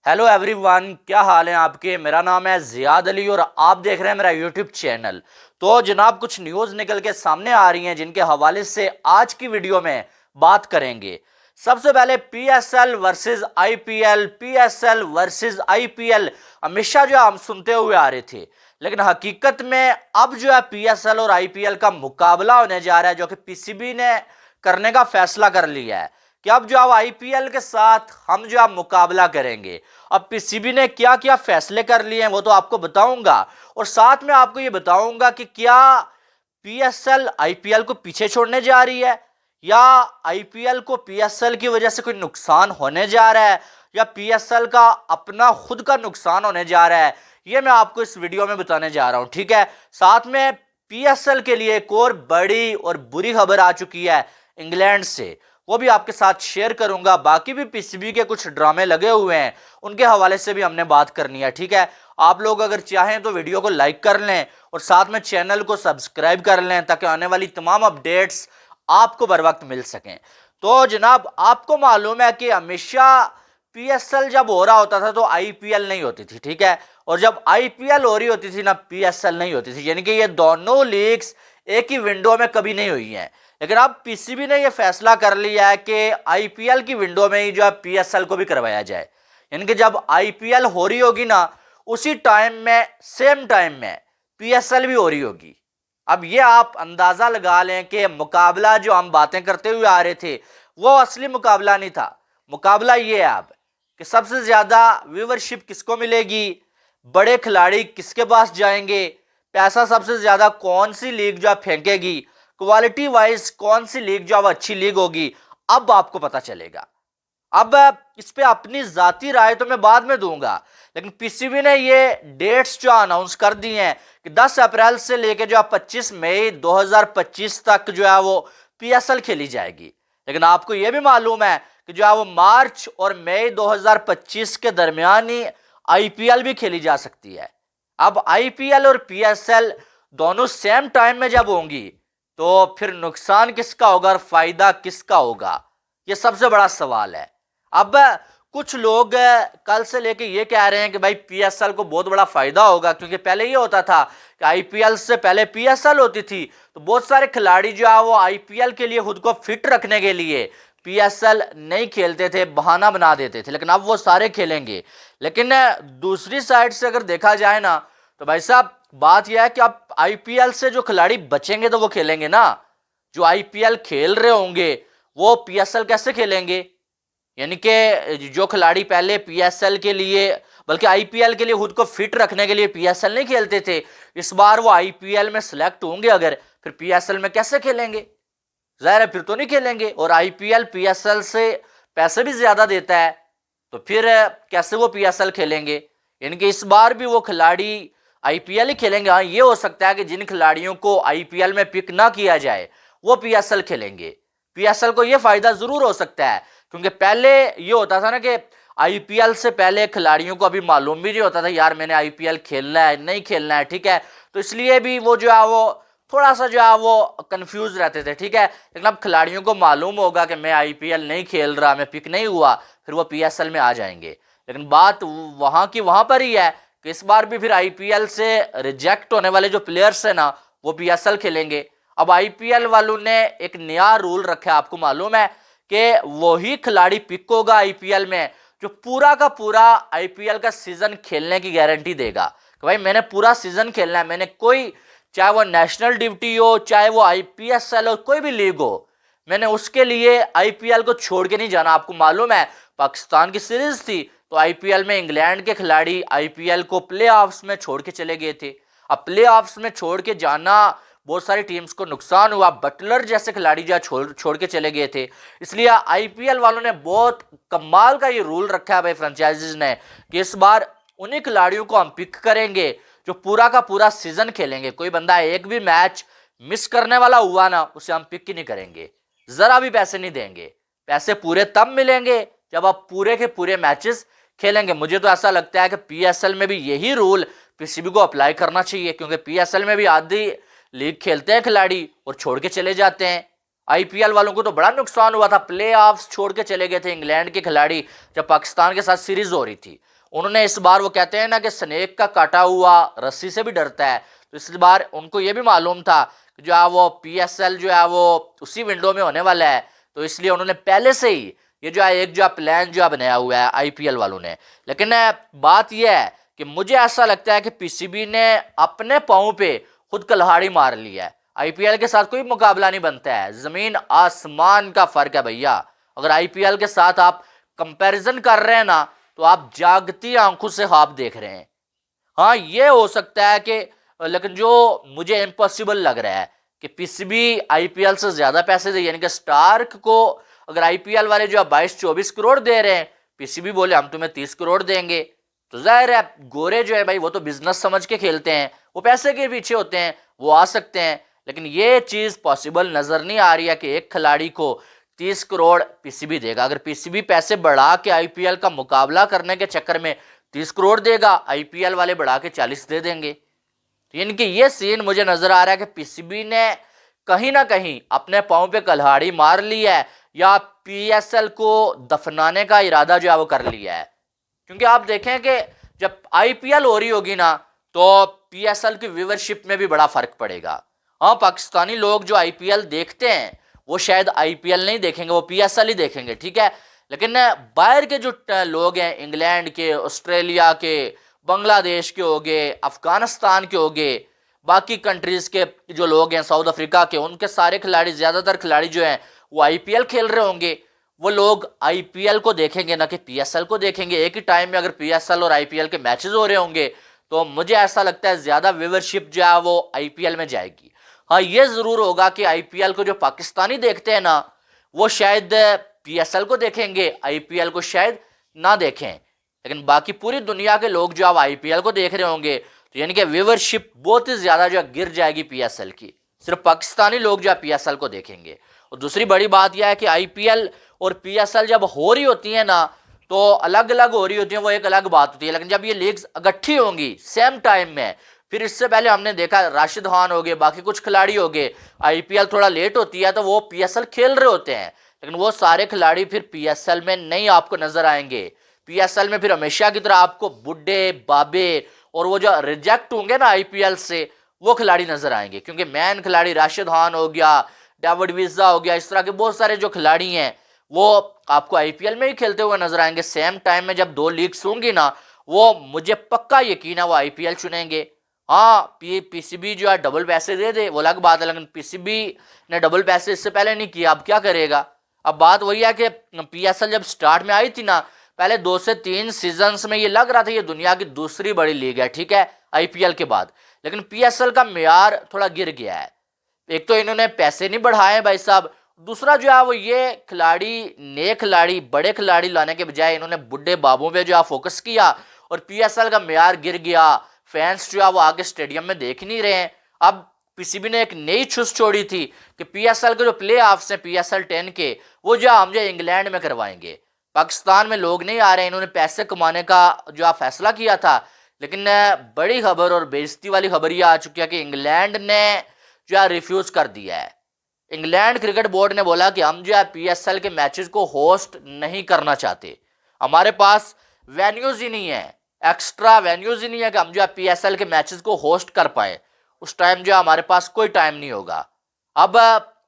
Hello everyone, क्या हाल है आपके। मेरा नाम है जियाद अली और आप देख रहे हैं मेरा यूट्यूब चैनल। तो जनाब, कुछ न्यूज़ निकल के सामने आ रही हैं जिनके हवाले से आज की वीडियो में बात करेंगे। सबसे पहले PSL versus IPL, PSL versus IPL हमेशा जो हम सुनते हुए आ रहे थे, लेकिन हकीकत में अब जो है पीएसएल और आईपीएल का मुकाबला होने जा रहा है, जो कि पीसीबी ने करने का फैसला कर लिया है कि अब जो अब आईपीएल के साथ हम जो अब मुकाबला करेंगे। अब पीसीबी ने क्या क्या फैसले कर लिए हैं वो तो आपको बताऊंगा, और साथ में आपको ये बताऊंगा कि क्या पीएसएल आईपीएल को पीछे छोड़ने जा रही है, या आईपीएल को पीएसएल की वजह से कोई नुकसान होने जा रहा है, या पीएसएल का अपना खुद का नुकसान होने जा रहा है। ये मैं आपको इस वीडियो में बताने जा रहा हूं, ठीक है। साथ में पीएसएल के लिए एक और बड़ी और बुरी खबर आ चुकी है इंग्लैंड से, वो भी आपके साथ शेयर करूंगा। बाकी भी पीसीबी के कुछ ड्रामे लगे हुए हैं, उनके हवाले से भी हमने बात करनी है, ठीक है। आप लोग अगर चाहें तो वीडियो को लाइक कर लें और साथ में चैनल को सब्सक्राइब कर लें ताकि आने वाली तमाम अपडेट्स आपको बर वक्त मिल सकें। तो जनाब, आपको मालूम है कि हमेशा पीएसएल जब हो रहा होता था तो आईपीएल नहीं होती थी, ठीक है। और जब आईपीएल हो रही होती थी ना, पीएसएल नहीं होती थी, यानी कि ये दोनों लीग्स एक ही विंडो में कभी नहीं हुई हैं। लेकिन अब पीसीबी ने यह फैसला कर लिया है कि आईपीएल की विंडो में ही जो है पीएसएल को भी करवाया जाए, यानी कि जब आईपीएल हो रही होगी ना, उसी टाइम में सेम टाइम में पीएसएल भी हो रही होगी। अब ये आप अंदाजा लगा लें कि मुकाबला जो हम बातें करते हुए आ रहे थे वो असली मुकाबला नहीं था। मुकाबला ये है अब कि सबसे ज्यादा व्यूवरशिप किसको मिलेगी, बड़े खिलाड़ी किसके पास जाएंगे, पैसा सबसे ज्यादा कौन सी लीग जो फेंकेगी, क्वालिटी वाइज कौन सी लीग जो अब अच्छी लीग होगी, अब आपको पता चलेगा। अब इस पे अपनी जाती राय तो मैं बाद में दूंगा, लेकिन पीसीबी ने ये डेट्स जो अनाउंस कर दी हैं कि 10 अप्रैल से लेकर जो 25 मई 2025 तक जो है वो पीएसएल खेली जाएगी। लेकिन आपको ये भी मालूम है कि जो है वो मार्च और मई 2025 के दरमियान ही आईपीएल भी खेली जा सकती है। अब आईपीएल और पीएसएल दोनों सेम टाइम में जब होंगी तो फिर नुकसान किसका होगा और फायदा किसका होगा, ये सबसे बड़ा सवाल है। अब कुछ लोग कल से लेके ये कह रहे हैं कि भाई पीएसएल को बहुत बड़ा फायदा होगा, क्योंकि पहले ये होता था कि आईपीएल से पहले पीएसएल होती थी, तो बहुत सारे खिलाड़ी जो है वो आईपीएल के लिए खुद को फिट रखने के लिए पीएसएल नहीं खेलते थे, बहाना बना देते थे। लेकिन अब वो सारे खेलेंगे। लेकिन दूसरी साइड से अगर देखा जाए ना, तो भाई साहब बात यह है कि अब आईपीएल से जो खिलाड़ी बचेंगे तो वो खेलेंगे ना। जो आईपीएल खेल रहे होंगे वो पीएसएल कैसे खेलेंगे, यानी कि जो खिलाड़ी पहले पीएसएल के लिए बल्कि आईपीएल के लिए खुद को फिट रखने के लिए पीएसएल नहीं खेलते थे, इस बार वो आईपीएल में सिलेक्ट होंगे अगर, फिर पीएसएल में कैसे खेलेंगे। जाहिर है फिर तो नहीं खेलेंगे। और आईपीएल पीएसएल से पैसे भी ज्यादा देता है, तो फिर कैसे वो पीएसएल खेलेंगे। यानी कि इस बार भी वो खिलाड़ी आईपीएल ही खेलेंगे। हाँ, ये हो सकता है कि जिन खिलाड़ियों को आईपीएल में पिक ना किया जाए वो पीएसएल खेलेंगे। पीएसएल को ये फायदा जरूर हो सकता है, क्योंकि पहले ये होता था ना कि आईपीएल से पहले खिलाड़ियों को अभी मालूम भी नहीं होता था यार मैंने आईपीएल खेलना है नहीं खेलना है, ठीक है। तो इसलिए भी वो जो है वो थोड़ा सा जो है वो कंफ्यूज रहते थे, ठीक है। लेकिन अब खिलाड़ियों को मालूम होगा कि मैं आईपीएल नहीं खेल रहा, मैं पिक नहीं हुआ, फिर वो पीएसएल में आ जाएंगे। लेकिन बात वहां की वहां पर ही है कि इस बार भी फिर आईपीएल से रिजेक्ट होने वाले जो प्लेयर्स है ना, वो पीएसएल खेलेंगे। अब आईपीएल वालों ने एक नया रूल रखा है, आपको मालूम है कि वही खिलाड़ी पिक होगा आईपीएल में जो पूरा का पूरा आईपीएल का सीजन खेलने की गारंटी देगा कि भाई मैंने पूरा सीजन खेलना है, मैंने कोई, चाहे वो नेशनल ड्यूटी हो, चाहे वो आईपीएसएल हो, कोई भी लीग हो, मैंने उसके लिए आईपीएल को छोड़ के नहीं जाना। आपको मालूम है पाकिस्तान की सीरीज थी तो आईपीएल में इंग्लैंड के खिलाड़ी आईपीएल को प्लेऑफ्स में छोड़ के चले गए थे। अब प्लेऑफ्स में छोड़ के जाना बहुत सारी टीम्स को नुकसान हुआ, बटलर जैसे खिलाड़ी जो छोड़ के चले गए थे। इसलिए आईपीएल वालों ने बहुत कमाल का ये रूल रखा है भाई फ्रेंचाइजीज ने कि इस बार उन्हीं खिलाड़ियों को हम पिक करेंगे जो पूरा का पूरा सीजन खेलेंगे। कोई बंदा एक भी मैच मिस करने वाला हुआ ना, उसे हम पिक ही नहीं करेंगे, जरा भी पैसे नहीं देंगे। पैसे पूरे तब मिलेंगे जब आप पूरे के पूरे मैचेस खेलेंगे। मुझे तो ऐसा लगता है कि पीएसएल में भी यही रूल पीसीबी को अप्लाई करना चाहिए, क्योंकि पीएसएल में भी आधी लीग खेलते हैं खिलाड़ी और छोड़ के चले जाते हैं। आईपीएल वालों को तो बड़ा नुकसान हुआ था, प्ले ऑफ्स छोड़ के चले गए थे इंग्लैंड के खिलाड़ी जब पाकिस्तान के साथ सीरीज हो रही थी। उन्होंने इस बार, वो कहते हैं ना कि स्नेक का काटा हुआ रस्सी से भी डरता है, तो इस बार उनको ये भी मालूम था कि जो है वो पीएसएल जो है वो उसी विंडो में होने वाला है, तो इसलिए उन्होंने पहले से ही ये जो है एक जो प्लान जो बनाया हुआ है आईपीएल वालों ने। लेकिन बात यह है कि मुझे ऐसा लगता है कि पीसीबी ने अपने पांव पे खुद कुल्हाड़ी मार ली है। आईपीएल के साथ कोई मुकाबला नहीं बनता है, जमीन आसमान का फर्क है भैया। अगर आईपीएल के साथ आप कंपैरिजन कर रहे हैं ना, तो आप जागती आंखों से ख्वाब देख रहे हैं। हाँ, ये हो सकता है कि, लेकिन जो मुझे इम्पॉसिबल लग रहा है कि पीसीबी आईपीएल से ज्यादा पैसे दे, यानी कि स्टार्क को अगर आईपीएल वाले जो 22-24 करोड़ दे रहे हैं, पीसीबी बोले हम तुम्हें 30 करोड़ देंगे, तो जाहिर है गोरे जो है भाई वो तो बिजनेस समझ के खेलते हैं, वो पैसे के पीछे होते हैं, वो आ सकते हैं। लेकिन ये चीज पॉसिबल नजर नहीं आ रही है कि एक खिलाड़ी को 30 करोड़ पीसीबी देगा। अगर पीसीबी पैसे बढ़ा के आईपीएल का मुकाबला करने के चक्कर में 30 करोड़ देगा, आईपीएल वाले बढ़ा के 40 दे देंगे। इनकी ये सीन मुझे नजर आ रहा है कि पीसीबी ने कहीं ना कहीं अपने पांव पे कुल्हाड़ी मार ली है, या पीएसएल को दफनाने का इरादा जो है वो कर लिया है। क्योंकि आप देखें कि जब आईपीएल हो रही होगी ना, तो पीएसएल की व्यूवरशिप में भी बड़ा फर्क पड़ेगा। हाँ, पाकिस्तानी लोग जो आईपीएल देखते हैं वो शायद आईपीएल नहीं देखेंगे, वो पीएसएल ही देखेंगे, ठीक है। लेकिन बाहर के जो लोग हैं, इंग्लैंड के, ऑस्ट्रेलिया के, बांग्लादेश के हो गए, अफगानिस्तान के हो गए, बाकी कंट्रीज के जो लोग हैं, साउथ अफ्रीका के, उनके सारे खिलाड़ी, ज्यादातर खिलाड़ी जो हैं वो आईपीएल खेल रहे होंगे। वो लोग आईपीएल को देखेंगे ना कि पीएसएल को देखेंगे। एक ही टाइम में अगर पीएसएल और आईपीएल के मैचेस हो रहे होंगे, तो मुझे ऐसा लगता है ज्यादा व्यूवरशिप जो है वो आईपीएल में जाएगी। हाँ, ये जरूर होगा कि आईपीएल को जो पाकिस्तानी देखते हैं ना, वो शायद पीएसएल को देखेंगे, आईपीएल को शायद ना देखें। लेकिन बाकी पूरी दुनिया के लोग जो अब आईपीएल को देख रहे होंगे, तो यानी कि व्यूवरशिप बहुत ही ज्यादा जो गिर जाएगी पीएसएल की। सिर्फ पाकिस्तानी लोग जो पीएसएल को देखेंगे। और दूसरी बड़ी बात यह है कि आईपीएल और पीएसएल जब हो रही होती है ना, तो अलग अलग हो रही होती है, वो एक अलग बात होती है। लेकिन जब ये लीग्स इकट्ठी होंगी सेम टाइम में, फिर इससे पहले हमने देखा राशिद खान हो गए, बाकी कुछ खिलाड़ी हो गए, आईपीएल थोड़ा लेट होती है तो वो पीएसएल खेल रहे होते हैं, लेकिन वो सारे खिलाड़ी फिर पीएसएल में नहीं आपको नजर आएंगे। पीएसएल में फिर हमेशा की तरह आपको बुड्ढे बाबे और वो जो रिजेक्ट होंगे ना आईपीएल से, वो खिलाड़ी नजर आएंगे। क्योंकि मैन खिलाड़ी राशिद खान हो गया, डेविड विजा हो गया, इस तरह के बहुत सारे जो खिलाड़ी हैं वो आपको आईपीएल में ही खेलते हुए नजर आएंगे। सेम टाइम में जब दो लीग्स होंगी ना, वो मुझे पक्का यकीन है वो आईपीएल चुनेंगे। हाँ, पीसीबी जो है डबल पैसे दे दे वो अलग बात है, लेकिन पीसीबी ने डबल पैसे इससे पहले नहीं किया, अब क्या करेगा। अब बात वही है कि पीएसएल जब स्टार्ट में आई थी ना, पहले 2 से 3 सीजन्स में ये लग रहा था ये दुनिया की दूसरी बड़ी लीग है, ठीक है, आईपीएल के बाद। लेकिन पीएसएल का मेयार थोड़ा गिर गया है। एक तो इन्होंने पैसे नहीं बढ़ाए भाई साहब, दूसरा जो है वो ये खिलाड़ी, नए खिलाड़ी, बड़े खिलाड़ी लाने के बजाय इन्होंने बुढ़े बाबों पे जो है फोकस किया, और पीएसएल का मेयार गिर गया। फैंस जो है वो आगे स्टेडियम में देख नहीं रहे हैं। अब पीसीबी ने एक नई छुस छोड़ी थी कि पीएसएल के जो प्ले ऑफ्स हैं पीएसएल 10 के, वो जो हम जो इंग्लैंड में करवाएंगे। पाकिस्तान में लोग नहीं आ रहे हैं, इन्होंने पैसे कमाने का जो फैसला किया था। लेकिन बड़ी खबर और बेइज्जती वाली खबर ये आ चुकी है कि इंग्लैंड ने जो है रिफ्यूज कर दिया है। इंग्लैंड क्रिकेट बोर्ड ने बोला कि हम जो है पीएसएल के मैचेस को होस्ट नहीं करना चाहते, हमारे पास वेन्यूज ही नहीं है, एक्स्ट्रा वेन्यूज ही नहीं है कि हम जो है पीएसएल के मैचेस को होस्ट कर पाए। उस टाइम जो है हमारे पास कोई टाइम नहीं होगा। अब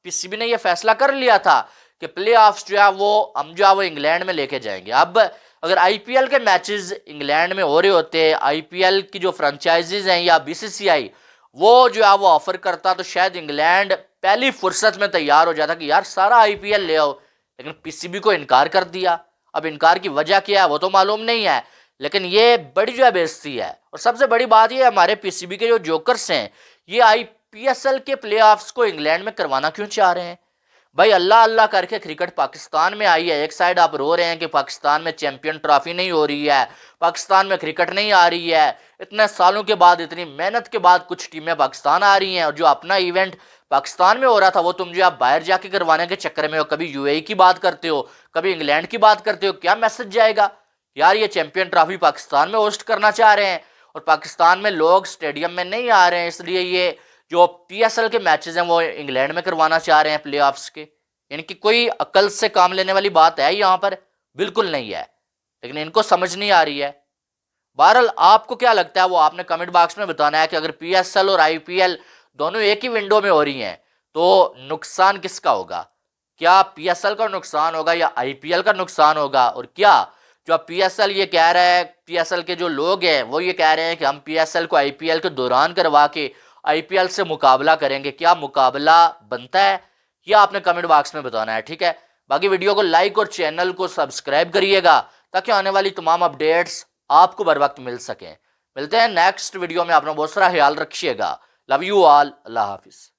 पीसीबी ने यह फैसला कर लिया था कि प्ले ऑफ्स जो है वो हम जो है वो इंग्लैंड में लेके जाएंगे। अब अगर आईपीएल के मैचेस इंग्लैंड में हो रहे होते, आईपीएल की जो फ्रेंचाइजीज हैं या बीसीसीआई वो जो है वो ऑफर करता, तो शायद इंग्लैंड पहली फुर्सत में तैयार हो जाता कि यार सारा आईपीएल ले आओ। लेकिन पीसीबी को इनकार कर दिया। अब इनकार की वजह क्या है वो तो मालूम नहीं है, लेकिन ये बड़ी जो है बेइज्जती है। और सबसे बड़ी बात ये, हमारे पीसीबी के जो जोकर्स हैं ये आईपीएल के प्लेऑफ्स को इंग्लैंड में करवाना क्यों चाह रहे हैं भाई। अल्लाह अल्लाह करके क्रिकेट पाकिस्तान में आई है, एक साइड आप रो रहे हैं कि पाकिस्तान में चैंपियन ट्रॉफी नहीं हो रही है, पाकिस्तान में क्रिकेट नहीं आ रही है, इतने सालों के बाद, इतनी मेहनत के बाद कुछ टीमें पाकिस्तान आ रही हैं, और जो अपना इवेंट पाकिस्तान में हो रहा था वो तुम जो आप बाहर जाके करवाने के चक्कर में हो, कभी यूएई की बात करते हो, कभी इंग्लैंड की बात करते हो। क्या मैसेज जाएगा यार, ये चैंपियन ट्रॉफी पाकिस्तान में होस्ट करना चाह रहे हैं और पाकिस्तान में लोग स्टेडियम में नहीं आ रहे हैं, इसलिए ये जो पीएसएल के मैचेस हैं वो इंग्लैंड में करवाना चाह रहे हैं प्लेऑफ्स के। इनकी कोई अकल से काम लेने वाली बात है यहाँ पर? बिल्कुल नहीं है, लेकिन इनको समझ नहीं आ रही है। बहरहाल आपको क्या लगता है वो आपने कमेंट बॉक्स में बताना है कि अगर पीएसएल और आईपीएल दोनों एक ही विंडो में हो रही हैं तो नुकसान किसका होगा? क्या पीएसएल का नुकसान होगा या आईपीएल का नुकसान होगा? और क्या जो पीएसएल ये कह रहा है, पीएसएल के जो लोग हैं वो ये कह रहे हैं कि हम पीएसएल को आईपीएल के दौरान करवा के आईपीएल से मुकाबला करेंगे, क्या मुकाबला बनता है? यह आपने कमेंट बॉक्स में बताना है, ठीक है। बाकी वीडियो को लाइक और चैनल को सब्सक्राइब करिएगा ताकि आने वाली तमाम अपडेट्स आपको बर वक्त मिल सकें। मिलते हैं नेक्स्ट वीडियो में, अपना बहुत सारा ख्याल रखिएगा। Love you all, Allah Hafiz.